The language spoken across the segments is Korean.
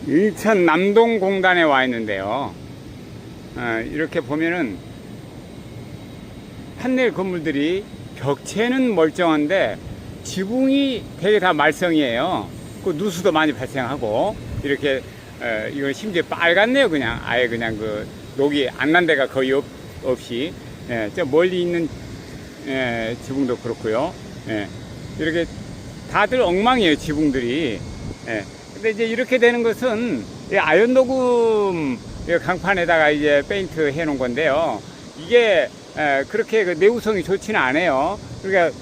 인천 남동공단에 와 있는데요. 이렇게 보면은 판넬 건물들이 벽체는 멀쩡한데 지붕이 되게 다 말썽이에요. 그 누수도 많이 발생하고 이렇게 이거 심지어 빨갛네요. 그냥 아예 그냥 그 녹이 안 난 데가 거의 없이 저 멀리 있는 지붕도 그렇고요. 이렇게 다들 엉망이에요, 지붕들이. 근데 이제 이렇게 되는 것은 아연 녹음 강판에다가 이제 페인트 해 놓은 건데요. 이게 그렇게 그 내구성이 좋지는 않아요. 그러니까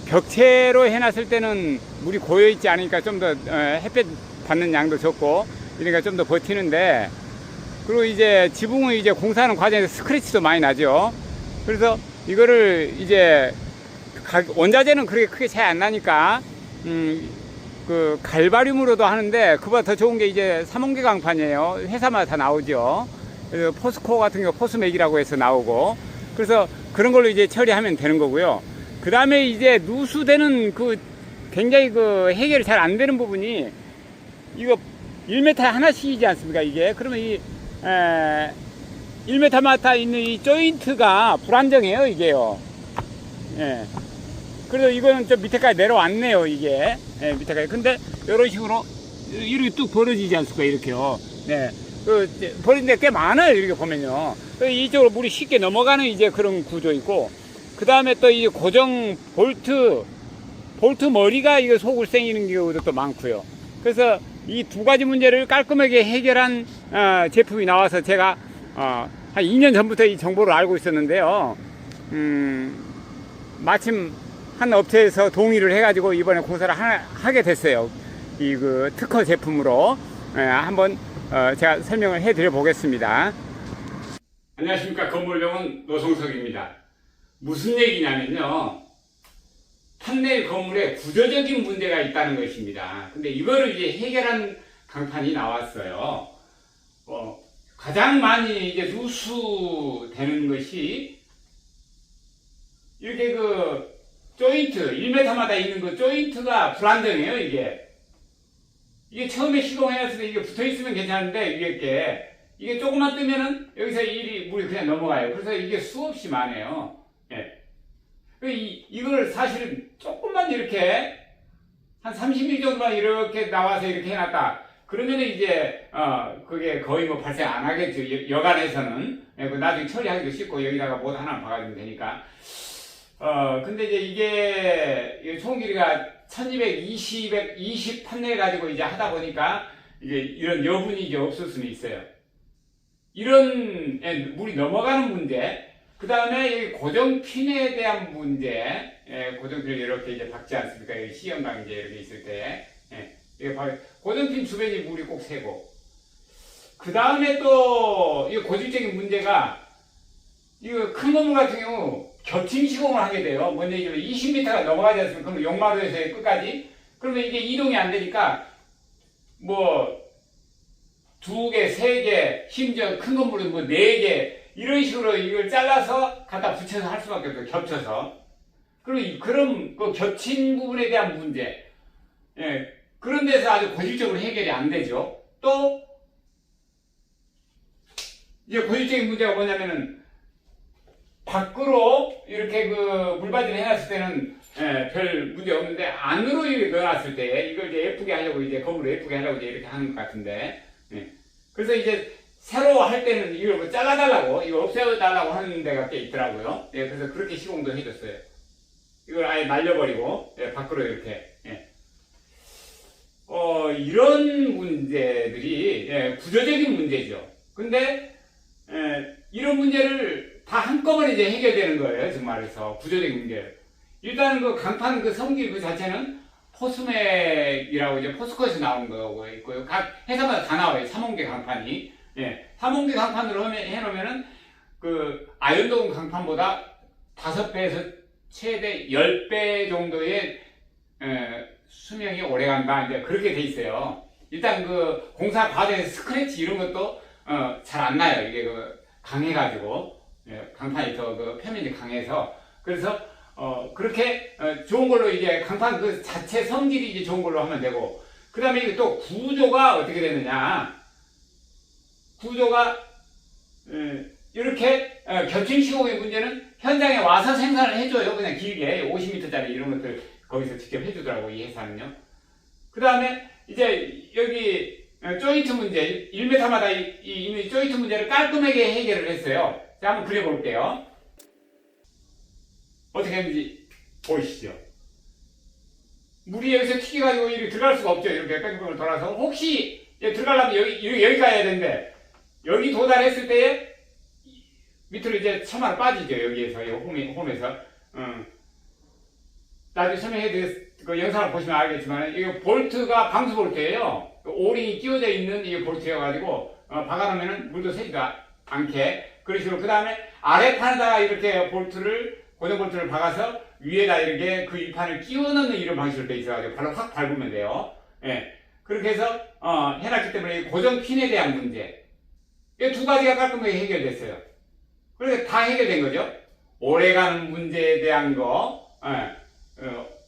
벽체로 해놨을 때는 물이 고여 있지 않으니까 좀 더 햇볕 받는 양도 적고 이러니까 좀 더 버티는데, 그리고 이제 지붕은 이제 공사하는 과정에서 스크래치도 많이 나죠. 그래서 이거를 이제 원자재는 그렇게 크게 차이 안 나니까 그 갈바륨으로도 하는데, 그보다 더 좋은 게 이제 삼원계 강판이에요. 회사마다 다 나오죠. 그래서 포스코 같은 경우 포스맥이라고 해서 나오고, 그래서 그런 걸로 이제 처리하면 되는 거고요. 그 다음에 이제 누수되는 그 굉장히 그 해결이 잘 안 되는 부분이, 이거 1m 하나씩이지 않습니까, 이게? 그러면 이 1m마다 있는 이 조인트가 불안정해요, 이게요. 그래서 이거는 좀 밑에까지 내려왔네요, 이게. 밑에까지. 근데 이런 식으로 이렇게 뚝 벌어지지 않습니까, 이렇게요. 벌어진 데 꽤 많아요, 이렇게 보면요. 이쪽으로 물이 쉽게 넘어가는 이제 그런 구조 있고, 그 다음에 또 이 고정 볼트 머리가 이거 속을 생기는 경우도 또 많고요. 그래서 이 두 가지 문제를 깔끔하게 해결한 제품이 나와서 제가 한 2년 전부터 이 정보를 알고 있었는데요. 마침 한 업체에서 동의를 해가지고 이번에 공사를 하게 됐어요. 이 그 특허 제품으로 한번 제가 설명을 해드려 보겠습니다. 안녕하십니까, 건물용은 노성석입니다. 무슨 얘기냐면요, 판넬 건물에 구조적인 문제가 있다는 것입니다. 근데 이거를 이제 해결한 강판이 나왔어요. 가장 많이 이제 누수되는 것이 이렇게 그 조인트 1m마다 있는 그 조인트가 불안정해요. 이게 처음에 시공해놨을 때 이게 붙어 있으면 괜찮은데, 이게 조금만 뜨면은 여기서 물이 그냥 넘어가요. 그래서 이게 수없이 많아요. 이걸 사실은 조금만 이렇게 한 30mm 정도만 이렇게 나와서 이렇게 해놨다 그러면은 이제 그게 거의 뭐 발생 안 하겠죠, 여간에서는. 나중에 처리하기도 쉽고 여기다가 못 하나 박아주면 되니까. 근데 이제 이게 총 길이가 1220 판넬 가지고 이제 하다 보니까 이제 이런 여분이 이제 없을 수는 있어요. 이런 물이 넘어가는 문제, 그 다음에 여기 고정핀에 대한 문제, 고정핀을 이렇게 이제 박지 않습니까? 여기 C형광 이제 이렇게 있을 때, 고정핀 주변이 물이 꼭 새고, 그 다음에 또 이 고질적인 문제가, 이거 큰 건물 같은 경우 겹침 시공을 하게 돼요. 먼저 20m가 넘어가지 않습니까? 그럼 용마루에서 끝까지. 그러면 이게 이동이 안 되니까 뭐 2개, 3개, 심지어 큰 건물은 뭐 4개 이런 식으로 이걸 잘라서 갖다 붙여서 할 수밖에 없어요. 겹쳐서. 그럼 그런 그 겹친 부분에 대한 문제, 그런 데서 아주 고질적으로 해결이 안 되죠. 또 이제 고질적인 문제가 뭐냐면은, 밖으로 이렇게 그 물받이를 해놨을 때는 별 문제 없는데, 안으로 이렇게 넣어놨을 때 이걸 이제 예쁘게 하려고, 이제 건물을 예쁘게 하려고 이제 이렇게 하는 것 같은데, 그래서 이제 새로 할 때는 이걸 뭐 잘라달라고, 이거 없애달라고 하는 데가 꽤 있더라고요. 그래서 그렇게 시공도 해줬어요. 이걸 아예 말려버리고, 밖으로 이렇게. 이런 문제들이 구조적인 문제죠. 근데 이런 문제를 다 한꺼번에 이제 해결되는 거예요, 정말에서. 구조적인 문제. 일단은 그 강판 그 성질 그 자체는 포스맥이라고 이제 포스코에서 나온 거고 있고요. 각 회사마다 다 나와요, 삼원계 강판이. 삼원계 강판으로 해놓으면은 그 아연도금 강판보다 5배에서 최대 10배 정도의 수명이 오래 간다, 이제 그렇게 돼 있어요. 일단 그 공사 과정에서 스크래치 이런 것도 잘 안 나요. 이게 그 강해가지고, 강판이 더 그 표면이 강해서. 그래서 그렇게 좋은 걸로 이제 강판 그 자체 성질이 이제 좋은 걸로 하면 되고, 그 다음에 이게 또 구조가 어떻게 되느냐. 구조가 이렇게 겹친 시공의 문제는 현장에 와서 생산을 해줘요. 그냥 길게 50m짜리 이런 것들 거기서 직접 해주더라고, 이 회사는요. 그 다음에 이제 여기 조인트 문제, 1m마다 있는 조인트 문제를 깔끔하게 해결을 했어요. 자, 한번 그려볼게요. 어떻게 했는지 보이시죠? 물이 여기서 튀겨가지고 이렇게 들어갈 수가 없죠. 이렇게 뺑뺑을 돌아서. 혹시 들어가려면 여기 가야 되는데, 여기 도달했을 때에 밑으로 이제 차마로 빠지죠. 여기에서, 홈에서. 나중에 그 영상을 보시면 알겠지만, 이게 볼트가 방수 볼트예요. 오링이 끼워져 있는 이 볼트여가지고, 박아놓으면 물도 새지도 않게. 그런 식으로. 그 다음에 아래판에다가 이렇게 고정 볼트를 박아서 위에다 이렇게 그 위판을 끼워 넣는 이런 방식으로 돼 있어가지고, 발로 확 밟으면 돼요. 예. 그렇게 해서, 해놨기 때문에 고정 핀에 대한 문제. 이 두 가지가 깔끔하게 해결됐어요. 그래서 다 해결된 거죠. 오래가는 문제에 대한 거,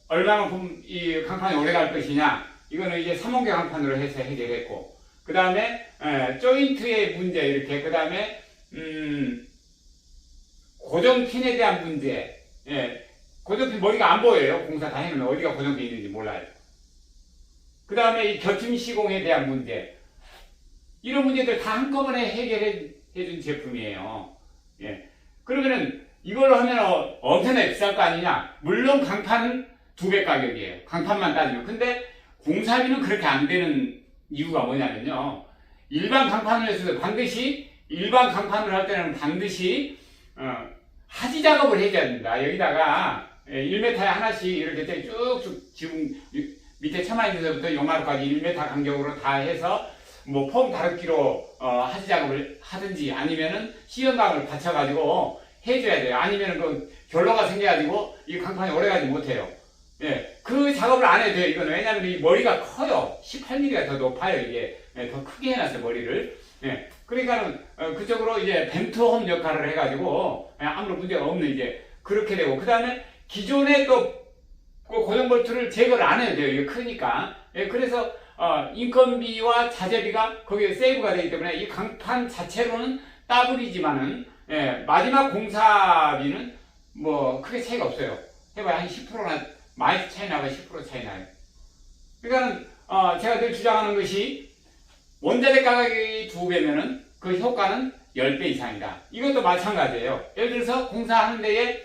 얼마만큼 이 강판이 오래갈 것이냐, 이거는 이제 삼원계 강판으로 해서 해결했고, 그 다음에 조인트의 문제 이렇게, 그 다음에 고정핀에 대한 문제, 고정핀 머리가 안 보여요. 공사 다 해놓으면 어디가 고정핀이 있는지 몰라요. 그 다음에 이 겹침 시공에 대한 문제, 이런 문제들 다 한꺼번에 해결해 준 제품이에요. 예. 그러면은 이걸로 하면 엄청나게 비쌀 거 아니냐? 물론 강판은 2배 가격이에요. 강판만 따지면. 근데 공사비는 그렇게 안 되는 이유가 뭐냐면요. 일반 강판을 해서 일반 강판을 할 때는 반드시 하지 작업을 해줘야 됩니다. 여기다가 1m에 하나씩 이렇게 쭉쭉 지붕 밑에 처마 있는 데부터 요마루까지 1m 간격으로 다 해서 뭐 폼 다듬기로 하지 작업을 하든지 아니면은 시연강을 받쳐가지고 해줘야 돼요. 아니면은 그 결로가 생겨가지고 이 강판이 오래가지 못해요. 예, 그 작업을 안 해도 돼요. 이거는 왜냐면 이 머리가 커요. 18mm가 더 높아요. 이게 더 크게 해놨어요. 머리를. 예, 그러니까는 그쪽으로 이제 벤트홈 역할을 해가지고 아무런 문제가 없는 이제 그렇게 되고, 그 다음에 기존에 또 고정 볼트를 제거를 안 해도 돼요. 이게 크니까. 예, 그래서 인건비와 자재비가 거기에 세이브가 되기 때문에 이 강판 자체로는 더블이지만은 마지막 공사비는 뭐 크게 차이가 없어요. 해봐야 한 10%나 많이 차이 나고 10% 차이 나요. 그러니까는 제가 늘 주장하는 것이 원자재 가격이 2배면은 그 효과는 10배 이상이다. 이것도 마찬가지예요. 예를 들어서 공사하는 데에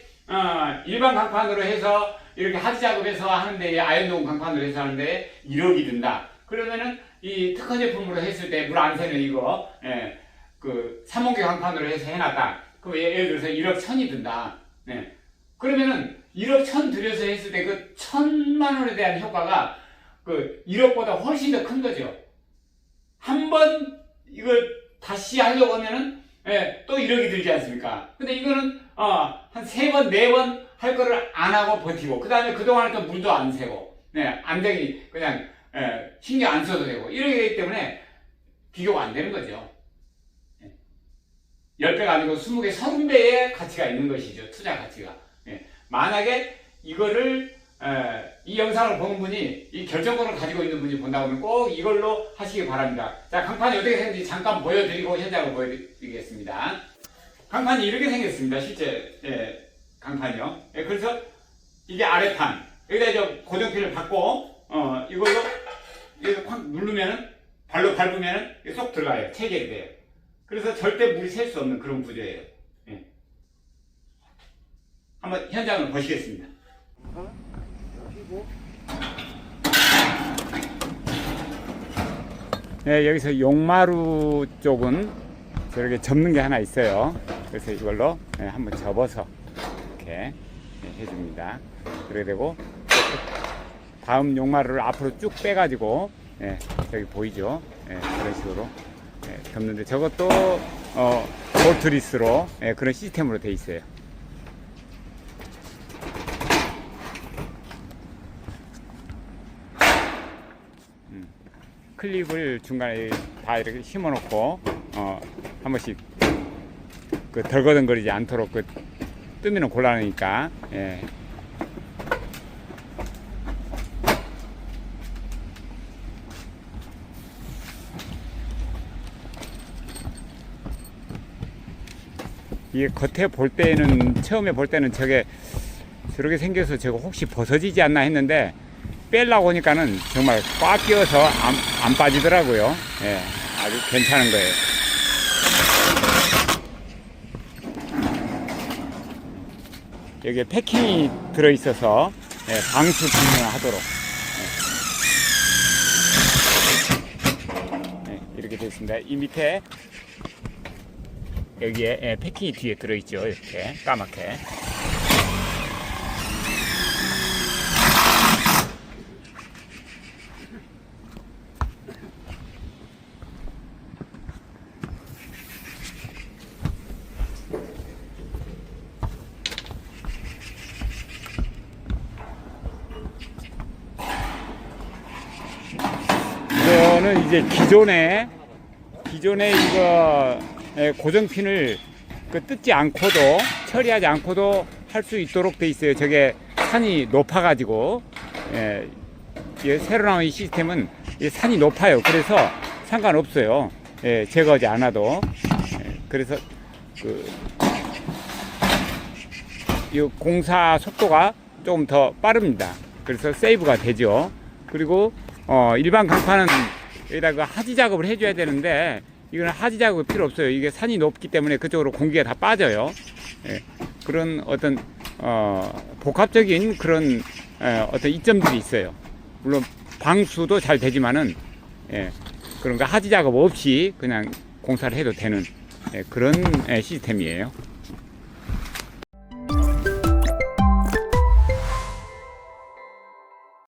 일반 강판으로 해서 이렇게 하지 작업해서 하는 데에 아연동 강판으로 해서 하는 데에 1억이 든다. 그러면은 이 특허 제품으로 했을 때 물 안 새는 이거 그 3원계 강판으로 해서 해놨다. 그럼 예를 들어서 1억 1천이 든다. 그러면은 1억 1천 들여서 했을 때 그 1,000만 원에 대한 효과가 그 1억보다 훨씬 더 큰 거죠. 한 번 이걸 다시 하려고 하면은 또 1억이 들지 않습니까? 근데 이거는 한 3번, 4번 할 거를 안 하고 버티고, 그 다음에 그동안 했던 물도 안 새고, 안 되기 그냥 신경 안 써도 되고, 이렇게 되기 때문에 비교가 안 되는 거죠. 10배가 아니고 20배, 30배의 가치가 있는 것이죠. 투자 가치가. 만약에 이거를 이 영상을 보는 분이 이 결정권을 가지고 있는 분이 본다고 하면 꼭 이걸로 하시기 바랍니다. 자, 강판이 어떻게 생겼는지 잠깐 보여드리고 현장을 보여드리겠습니다. 강판이 이렇게 생겼습니다. 실제 강판이요. 그래서 이게 아래판, 여기다 이제 고정핀을 받고 이걸로 이렇게 확 누르면은, 발로 밟으면은 쏙 들어가요. 체결이 돼요. 그래서 절대 물이 셀 수 없는 그런 구조예요. 한번 현장을 보시겠습니다. 여기서 용마루 쪽은 저렇게 접는 게 하나 있어요. 그래서 이걸로 한번 접어서 이렇게 해줍니다. 그래야 되고, 다음 용마루를 앞으로 쭉 빼가지고 저기 보이죠? 그런 식으로 접는데, 저것도 볼트리스로 그런 시스템으로 돼 있어요. 클립을 중간에 다 이렇게 심어 놓고 한 번씩 그 덜거덩거리지 않도록 그 뜨면은 곤란하니까. 이게 겉에 볼 때는, 처음에 볼 때는 저렇게 생겨서 저거 혹시 벗어지지 않나 했는데, 빼려고 하니까는 정말 꽉 끼어서 안 빠지더라고요. 예, 아주 괜찮은 거예요. 여기에 패킹이 들어있어서 방수 기능을 하도록 이렇게 되어 있습니다. 이 밑에 여기에 패킹이 뒤에 들어있죠. 이렇게 까맣게. 이거는 이제 기존에 이거 고정핀을 뜯지 않고도, 처리하지 않고도 할 수 있도록 돼 있어요. 저게 산이 높아 가지고 새로 나온 이 시스템은 산이 높아요. 그래서 상관없어요. 제거하지 않아도. 그래서 이 공사 속도가 조금 더 빠릅니다. 그래서 세이브가 되죠. 그리고 일반 강판은 여기다가 하지 작업을 해줘야 되는데, 이거는 하지 작업이 필요 없어요. 이게 산이 높기 때문에 그쪽으로 공기가 다 빠져요. 그런 어떤 복합적인 그런 어떤 이점들이 있어요. 물론 방수도 잘 되지만은 그런 거 하지 작업 없이 그냥 공사를 해도 되는 그런 시스템이에요.